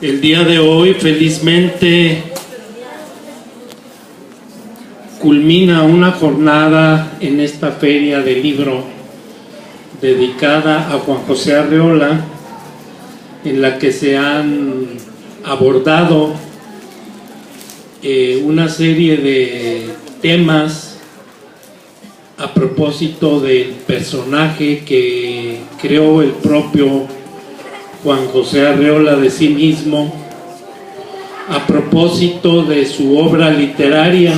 El día de hoy felizmente culmina una jornada en esta feria del libro dedicada a Juan José Arreola, en la que se han abordado una serie de temas a propósito del personaje que creó el propio Juan José Arreola de sí mismo, a propósito de su obra literaria,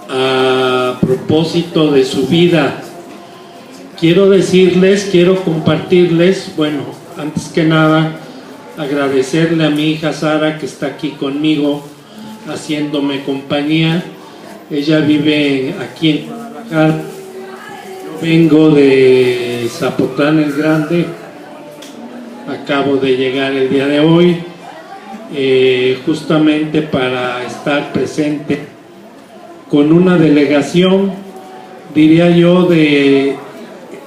a propósito de su vida. Quiero compartirles, bueno, antes que nada, agradecerle a mi hija Sara, que está aquí conmigo, haciéndome compañía. Ella vive aquí en Guadalajara. Vengo de Zapotlán el Grande. Acabo de llegar el día de hoy, justamente para estar presente con una delegación, diría yo, de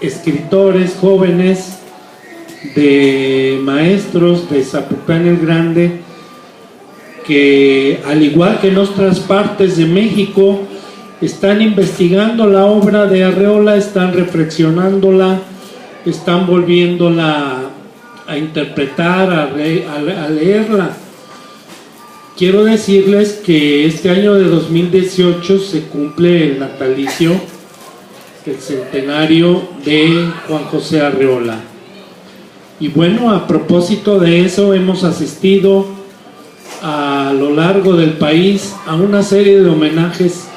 escritores jóvenes, de maestros de Zapotlán el Grande, que al igual que en otras partes de México están investigando la obra de Arreola, están reflexionándola, están volviéndola a interpretar, a leerla. Quiero decirles que este año de 2018 se cumple el natalicio, el centenario de Juan José Arreola. Y bueno, a propósito de eso, hemos asistido a lo largo del país a una serie de homenajes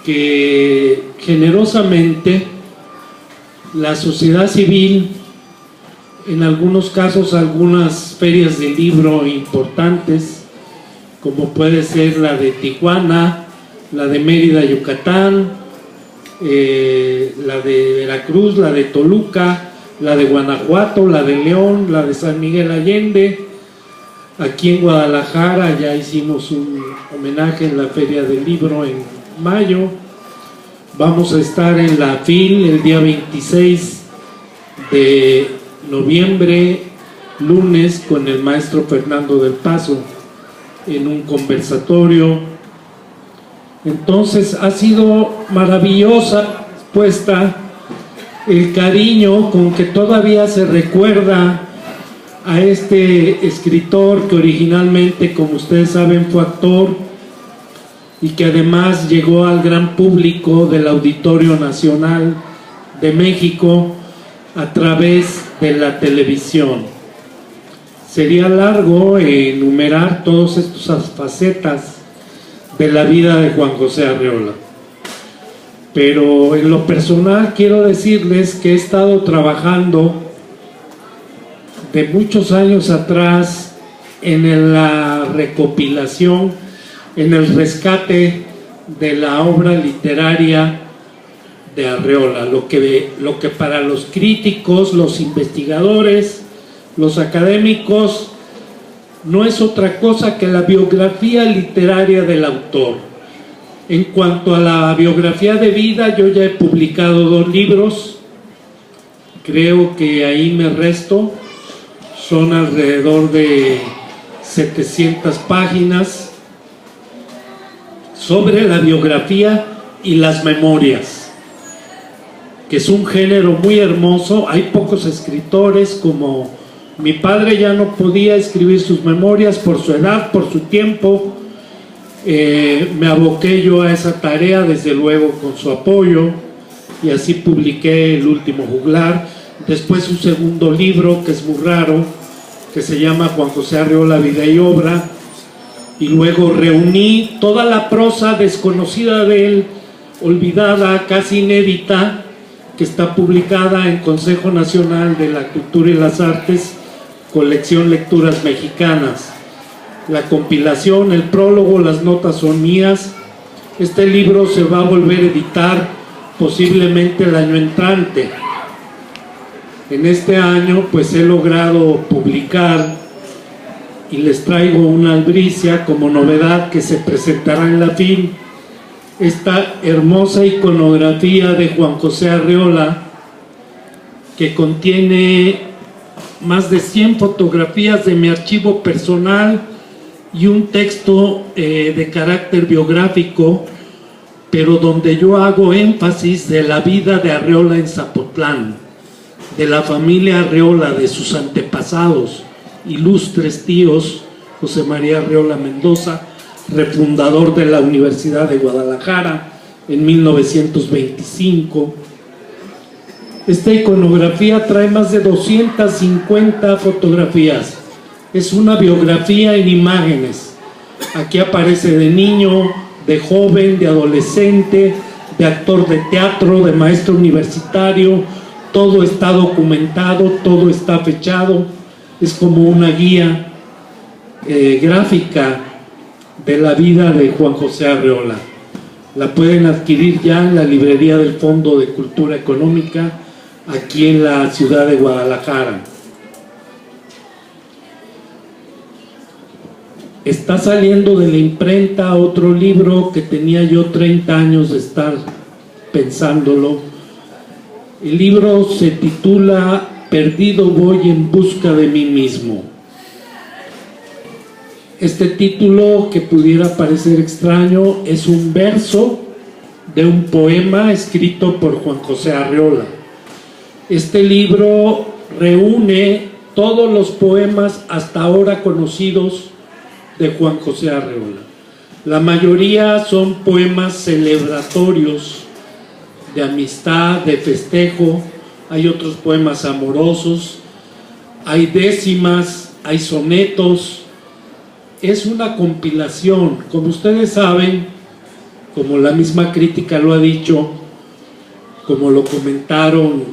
que generosamente la sociedad civil, en algunos casos algunas ferias de libro importantes, como puede ser la de Tijuana, la de Mérida, Yucatán, la de Veracruz, la de Toluca, la de Guanajuato, la de León, la de San Miguel Allende. Aquí en Guadalajara ya hicimos un homenaje en la Feria del Libro en mayo. Vamos a estar en la FIL el día 26 de noviembre, lunes, con el maestro Fernando del Paso en un conversatorio. Entonces ha sido maravillosa la respuesta, el cariño con que todavía se recuerda a este escritor que originalmente, como ustedes saben, fue actor y que además llegó al gran público del Auditorio Nacional de México a través de la televisión. Sería largo enumerar todas estas facetas de la vida de Juan José Arreola, pero en lo personal quiero decirles que he estado trabajando de muchos años atrás en la recopilación, en el rescate de la obra literaria de Arreola, lo que para los críticos, los investigadores, los académicos, no es otra cosa que la biografía literaria del autor. En cuanto a la biografía de vida, yo ya he publicado 2 libros, creo que ahí me resto, son alrededor de 700 páginas sobre la biografía y las memorias, que es un género muy hermoso. Hay pocos escritores, como mi padre ya no podía escribir sus memorias por su edad, por su tiempo. Me aboqué yo a esa tarea, desde luego con su apoyo, y así publiqué El último juglar. Después un segundo libro, que es muy raro, que se llama Juan José Arreola, vida y obra, y luego reuní toda la prosa desconocida de él, olvidada, casi inédita, que está publicada en Consejo Nacional de la Cultura y las Artes, colección Lecturas Mexicanas. La compilación, el prólogo, las notas son mías. Este libro se va a volver a editar posiblemente el año entrante. En este año pues he logrado publicar, y les traigo una albricia como novedad que se presentará en la FIL, esta hermosa iconografía de Juan José Arreola, que contiene más de 100 fotografías de mi archivo personal y un texto de carácter biográfico, pero donde yo hago énfasis de la vida de Arreola en Zapotlán, de la familia Arreola, de sus antepasados, ilustres tíos, José María Arreola Mendoza, refundador de la Universidad de Guadalajara en 1925. Esta iconografía trae más de 250 fotografías. Es una biografía en imágenes. Aquí aparece de niño, de joven, de adolescente, de actor de teatro, de maestro universitario. Todo está documentado, todo está fechado. Es como una guía gráfica de la vida de Juan José Arreola. La pueden adquirir ya en la librería del Fondo de Cultura Económica, aquí en la ciudad de Guadalajara. Está saliendo de la imprenta otro libro que tenía yo 30 años de estar pensándolo. El libro se titula Perdido voy en busca de mí mismo. Este título, que pudiera parecer extraño, es un verso de un poema escrito por Juan José Arreola. Este libro reúne todos los poemas hasta ahora conocidos de Juan José Arreola. La mayoría son poemas celebratorios, de amistad, de festejo. Hay otros poemas amorosos, hay décimas, hay sonetos. Es una compilación, como ustedes saben, como la misma crítica lo ha dicho, como lo comentaron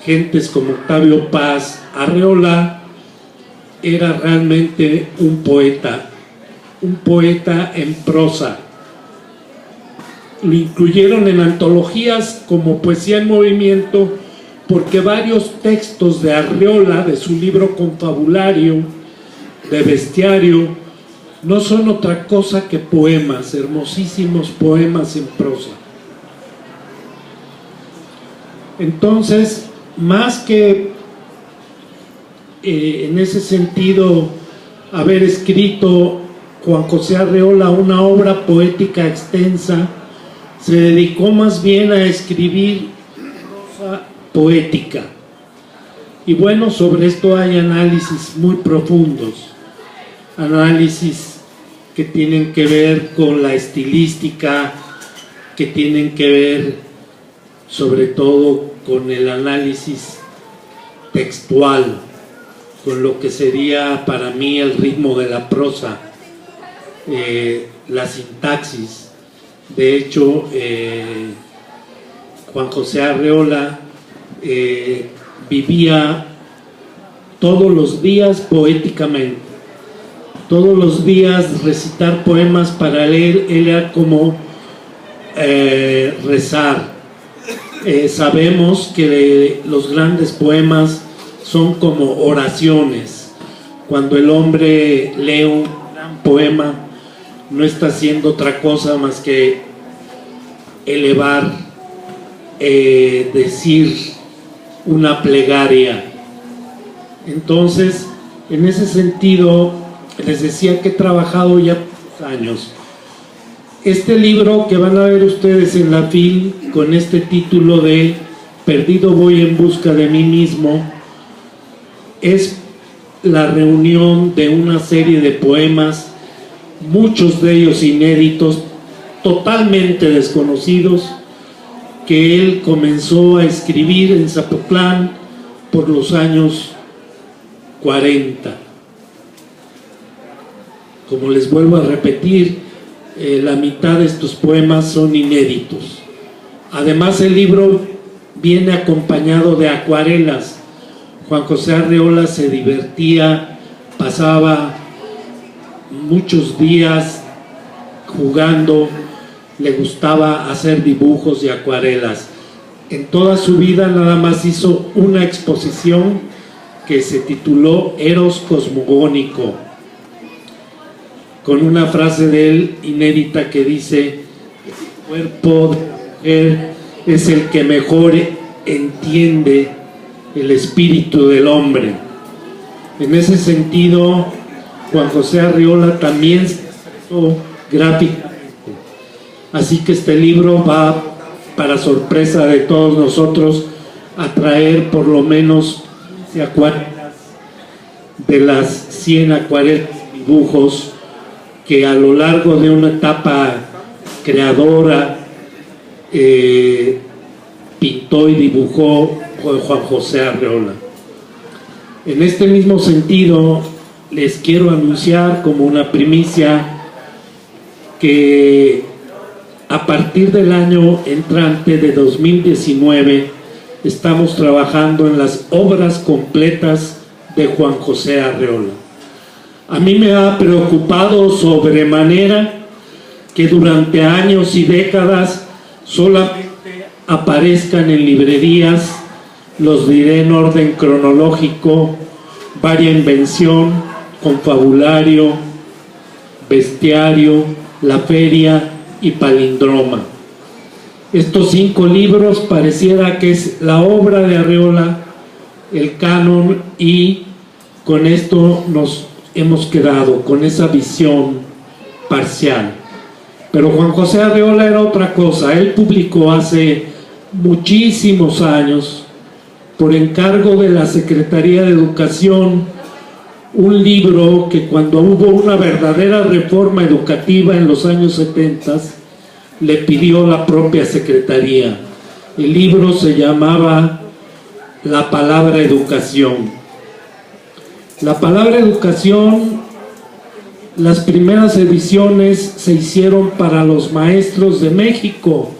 gentes como Octavio Paz. Arreola era realmente un poeta en prosa. Lo incluyeron en antologías como Poesía en Movimiento, porque varios textos de Arreola, de su libro confabulario, de bestiario, no son otra cosa que poemas, hermosísimos poemas en prosa. Entonces, más que en ese sentido haber escrito Juan José Arreola una obra poética extensa, se dedicó más bien a escribir prosa poética. Y bueno, sobre esto hay análisis muy profundos, análisis que tienen que ver con la estilística, que tienen que ver sobre todo con el análisis textual, con lo que sería para mí el ritmo de la prosa, la sintaxis. De hecho, Juan José Arreola vivía todos los días poéticamente, todos los días recitar poemas para él era como rezar. Sabemos que los grandes poemas son como oraciones. Cuando el hombre lee un gran poema, no está haciendo otra cosa más que elevar, decir una plegaria. Entonces, en ese sentido, les decía que he trabajado ya años. Este libro que van a ver ustedes en la FIL, con este título de Perdido voy en busca de mí mismo, es la reunión de una serie de poemas, muchos de ellos inéditos, totalmente desconocidos, que él comenzó a escribir en Zapotlán por los años 40. Como les vuelvo a repetir, la mitad de estos poemas son inéditos. Además, el libro viene acompañado de acuarelas. Juan José Arreola se divertía, pasaba muchos días jugando, le gustaba hacer dibujos y acuarelas. En toda su vida nada más hizo una exposición que se tituló Eros Cosmogónico, con una frase de él inédita que dice: el cuerpo de la mujer es el que mejor entiende el espíritu del hombre. En ese sentido, Juan José Arreola también se expresó gráficamente. Así que este libro va, para sorpresa de todos nosotros, a traer por lo menos 15 acuarelas de las 100 acuarelas y dibujos que a lo largo de una etapa creadora pintó y dibujó Juan José Arreola. En este mismo sentido, les quiero anunciar como una primicia que a partir del año entrante de 2019 estamos trabajando en las obras completas de Juan José Arreola. A mí me ha preocupado sobremanera que durante años y décadas solamente aparezcan en librerías, los diré en orden cronológico: Varia Invención, Confabulario, Bestiario, La Feria y Palindroma. Estos 5 libros pareciera que es la obra de Arreola, el canon, y con esto nos hemos quedado, con esa visión parcial. Pero Juan José Arreola era otra cosa. Él publicó hace muchísimos años, por encargo de la Secretaría de Educación, un libro que cuando hubo una verdadera reforma educativa en los años 70 le pidió la propia Secretaría. El libro se llamaba La Palabra Educación. La Palabra Educación, las primeras ediciones se hicieron para los maestros de México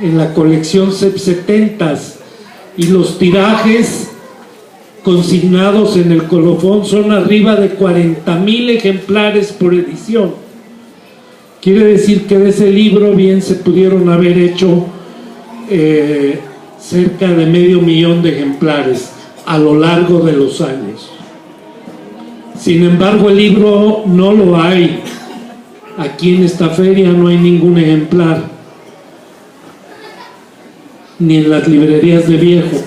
en la colección CEP 70s, y los tirajes consignados en el colofón son arriba de 40,000 ejemplares por edición. Quiere decir que de ese libro bien se pudieron haber hecho cerca de 500,000 de ejemplares a lo largo de los años. Sin embargo, el libro no lo hay. Aquí en esta feria no hay ningún ejemplar, ni en las librerías de viejo.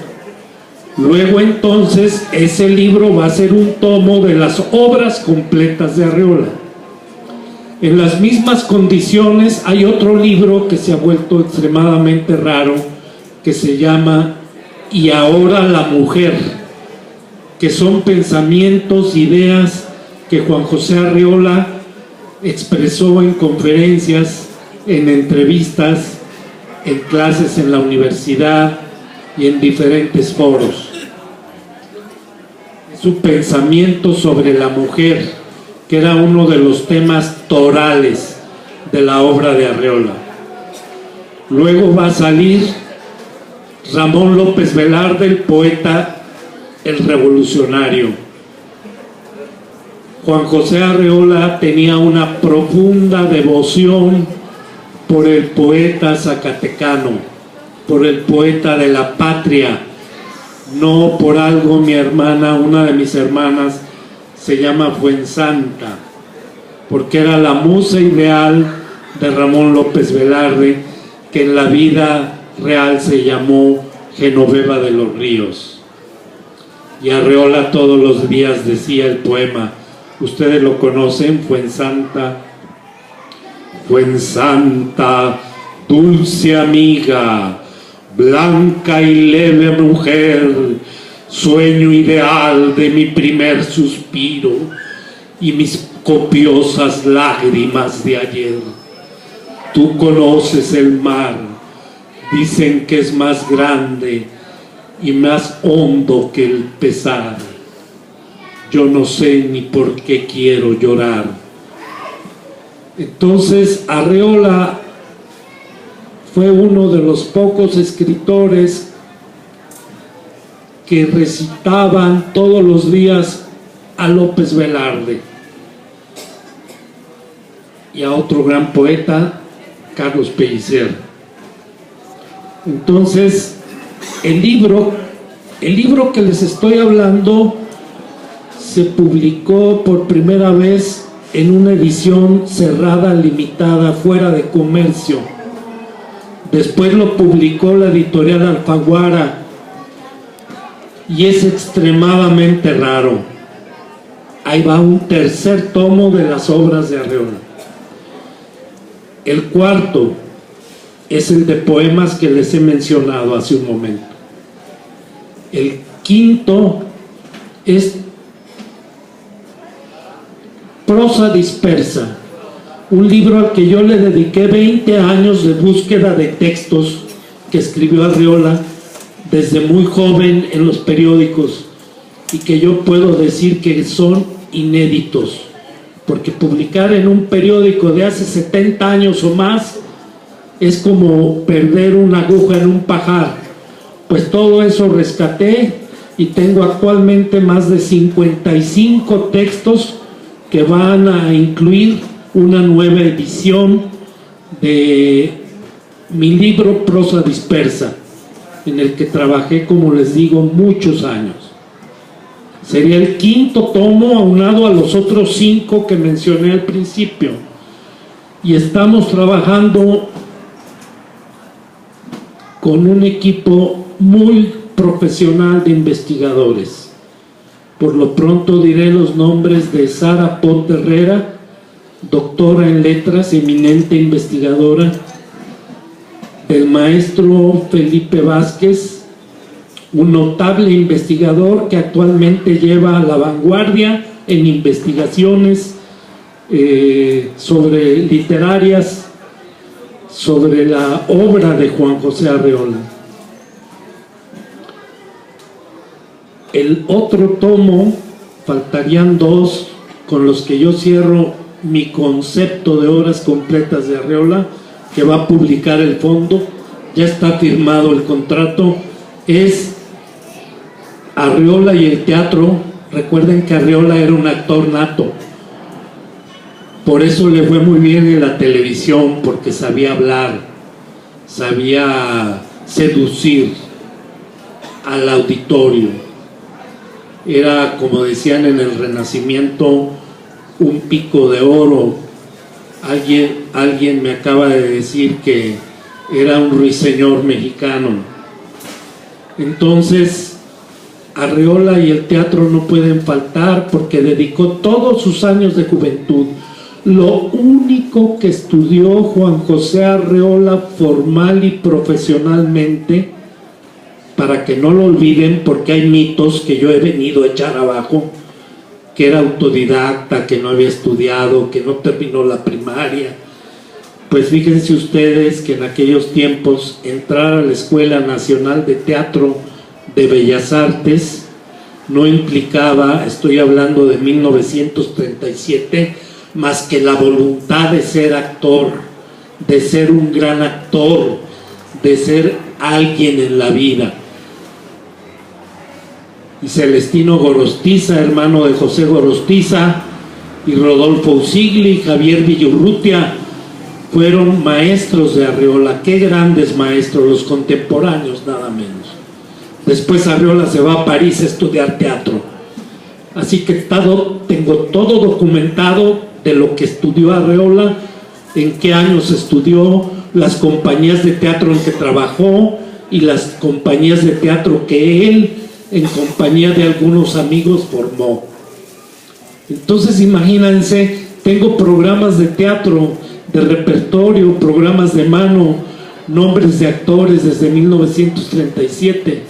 Luego entonces ese libro va a ser un tomo de las obras completas de Arreola. En las mismas condiciones hay otro libro que se ha vuelto extremadamente raro, que se llama Y ahora la mujer, que son pensamientos, ideas que Juan José Arreola expresó en conferencias, en entrevistas, en clases en la universidad y en diferentes foros. Su pensamiento sobre la mujer, que era uno de los temas torales de la obra de Arreola. Luego va a salir Ramón López Velarde, el poeta, el revolucionario. Juan José Arreola tenía una profunda devoción por el poeta zacatecano, por el poeta de la patria. No por algo mi hermana, una de mis hermanas, se llama Fuensanta, porque era la musa ideal de Ramón López Velarde, que en la vida real se llamó Genoveva de los Ríos. Y Arreola todos los días decía el poema, ustedes lo conocen, Fuensanta. Fuensanta, dulce amiga, blanca y leve mujer, sueño ideal de mi primer suspiro y mis copiosas lágrimas de ayer. Tú conoces el mar, dicen que es más grande y más hondo que el pesar. Yo no sé ni por qué quiero llorar. Entonces Arreola fue uno de los pocos escritores que recitaban todos los días a López Velarde y a otro gran poeta, Carlos Pellicer. Entonces el libro que les estoy hablando se publicó por primera vez en una edición cerrada, limitada, fuera de comercio. Después lo publicó la editorial Alfaguara y es extremadamente raro. Ahí va un tercer tomo de las obras de Arreola. El cuarto es el de poemas que les he mencionado hace un momento. El quinto es Prosa dispersa, un libro al que yo le dediqué 20 años de búsqueda de textos que escribió Arreola desde muy joven en los periódicos, y que yo puedo decir que son inéditos, porque publicar en un periódico de hace 70 años o más es como perder una aguja en un pajar. Pues todo eso rescaté y tengo actualmente más de 55 textos que van a incluir una nueva edición de mi libro Prosa dispersa, en el que trabajé, como les digo, muchos años. Sería el quinto tomo aunado a los otros 5 que mencioné al principio, y estamos trabajando con un equipo muy profesional de investigadores. Por lo pronto diré los nombres de Sara Pont Herrera, doctora en letras, eminente investigadora; del maestro Felipe Vázquez, un notable investigador que actualmente lleva a la vanguardia en investigaciones sobre literarias, sobre la obra de Juan José Arreola. El otro tomo, faltarían 2 con los que yo cierro mi concepto de obras completas de Arreola, que va a publicar el fondo, ya está firmado el contrato, es Arreola y el teatro. Recuerden que Arreola era un actor nato, por eso le fue muy bien en la televisión, porque sabía hablar, sabía seducir al auditorio. Era, como decían en el Renacimiento, un pico de oro. Alguien me acaba de decir que era un ruiseñor mexicano. Entonces, Arreola y el teatro no pueden faltar, porque dedicó todos sus años de juventud. Lo único que estudió Juan José Arreola formal y profesionalmente, para que no lo olviden, porque hay mitos que yo he venido a echar abajo, que era autodidacta, que no había estudiado, que no terminó la primaria. Pues fíjense ustedes que en aquellos tiempos entrar a la Escuela Nacional de Teatro de Bellas Artes no implicaba, estoy hablando de 1937, más que la voluntad de ser actor, de ser un gran actor, de ser alguien en la vida. Y Celestino Gorostiza, hermano de José Gorostiza, y Rodolfo Usigli, Javier Villurrutia, fueron maestros de Arreola. Qué grandes maestros, los contemporáneos nada menos. Después Arreola se va a París a estudiar teatro, así que tengo todo documentado de lo que estudió Arreola, en qué años estudió, las compañías de teatro en que trabajó y las compañías de teatro que él, en compañía de algunos amigos, formó. Entonces imagínense, tengo programas de teatro, de repertorio, programas de mano, nombres de actores desde 1937.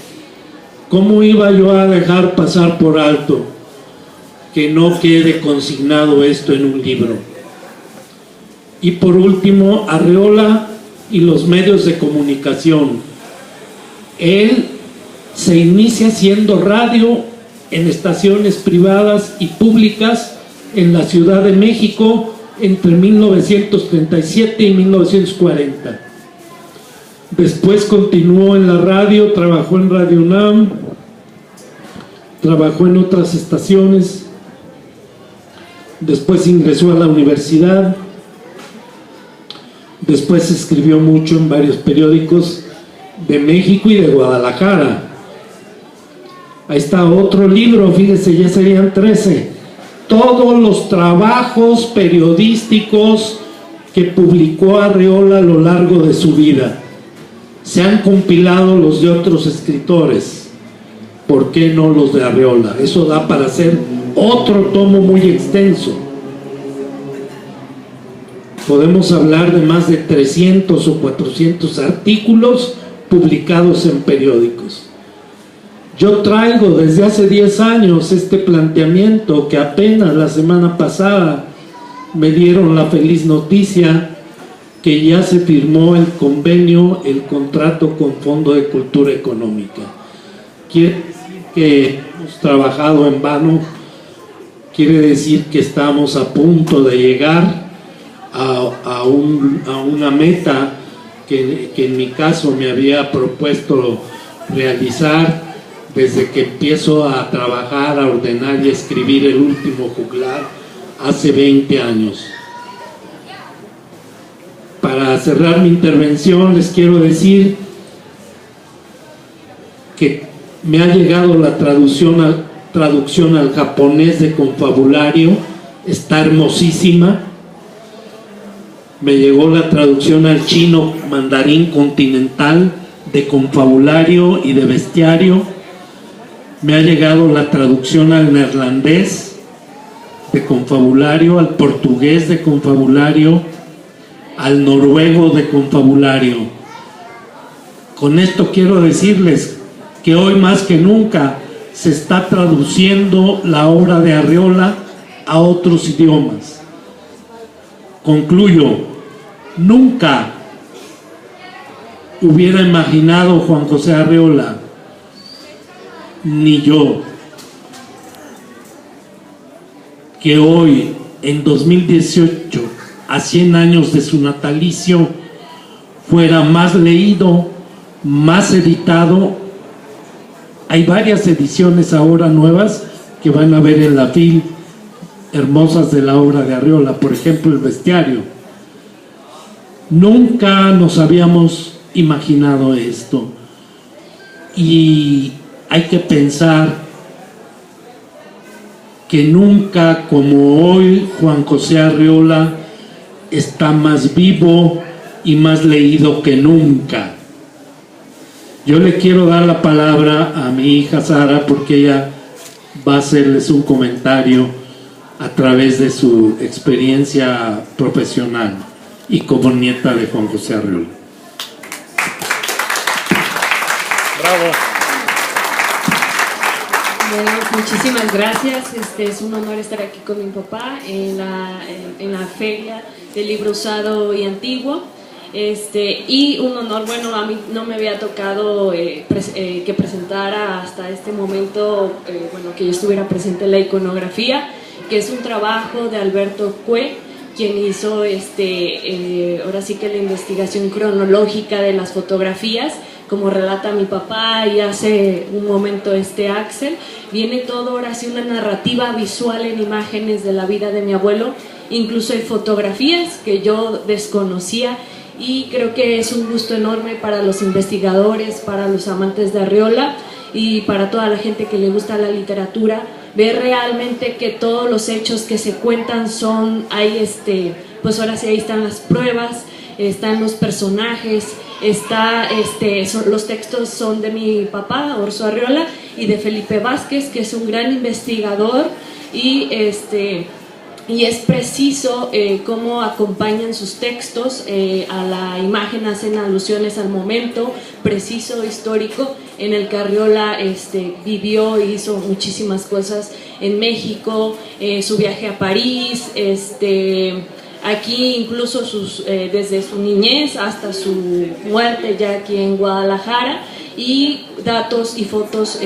¿Cómo iba yo a dejar pasar por alto que no quede consignado esto en un libro? Y por último, Arreola y los medios de comunicación. Él se inicia haciendo radio en estaciones privadas y públicas en la Ciudad de México entre 1937 y 1940. Después continuó en la radio, trabajó en Radio UNAM, trabajó en otras estaciones, después ingresó a la universidad, después escribió mucho en varios periódicos de México y de Guadalajara. Ahí está otro libro, fíjense, ya serían 13. Todos los trabajos periodísticos que publicó Arreola a lo largo de su vida. Se han compilado los de otros escritores. ¿por qué no los de Arreola? Eso da para hacer otro tomo muy extenso. Podemos hablar de más de 300 o 400 artículos publicados en periódicos. Yo traigo desde hace 10 años este planteamiento, que apenas la semana pasada me dieron la feliz noticia que ya se firmó el convenio, el contrato con Fondo de Cultura Económica. Quiere decir que hemos trabajado en vano, quiere decir que estamos a punto de llegar a una meta que en mi caso me había propuesto realizar desde que empiezo a trabajar, a ordenar y a escribir el último juglar hace 20 años. Para cerrar mi intervención les quiero decir que me ha llegado la traducción al japonés de Confabulario, está hermosísima. Me llegó la traducción al chino mandarín continental de Confabulario y de Bestiario. Me ha llegado la traducción al neerlandés de Confabulario, al portugués de Confabulario, al noruego de Confabulario. Con esto quiero decirles que hoy más que nunca se está traduciendo la obra de Arreola a otros idiomas. Concluyo, nunca hubiera imaginado Juan José Arreola, ni yo, que hoy, en 2018, a 100 años de su natalicio, fuera más leído, más editado. Hay varias ediciones ahora nuevas que van a ver en la FIL, hermosas de la obra de Arreola, por ejemplo el Bestiario. Nunca nos habíamos imaginado esto, y hay que pensar que nunca como hoy Juan José Arreola está más vivo y más leído que nunca. Yo le quiero dar la palabra a mi hija Sara, porque ella va a hacerles un comentario a través de su experiencia profesional y como nieta de Juan José Arreola. Bravo. Bueno, muchísimas gracias. Es un honor estar aquí con mi papá en la feria del libro usado y antiguo. Y un honor, bueno, a mí no me había tocado que presentara hasta este momento, bueno, que yo estuviera presente en la iconografía, que es un trabajo de Alberto Cue, quien hizo ahora sí que la investigación cronológica de las fotografías, como relata mi papá y hace un momento Axel. Viene todo ahora sí una narrativa visual en imágenes de la vida de mi abuelo, incluso hay fotografías que yo desconocía, y creo que es un gusto enorme para los investigadores, para los amantes de Arreola y para toda la gente que le gusta la literatura, ver realmente que todos los hechos que se cuentan son, pues ahora sí ahí están las pruebas, están los personajes, los textos son de mi papá, Orso Arreola, y de Felipe Vázquez, que es un gran investigador, y es preciso cómo acompañan sus textos a la imagen, hacen alusiones al momento preciso histórico en el que Arreola vivió y hizo muchísimas cosas en México, su viaje a París, aquí incluso desde su niñez hasta su muerte ya aquí en Guadalajara, y datos y fotos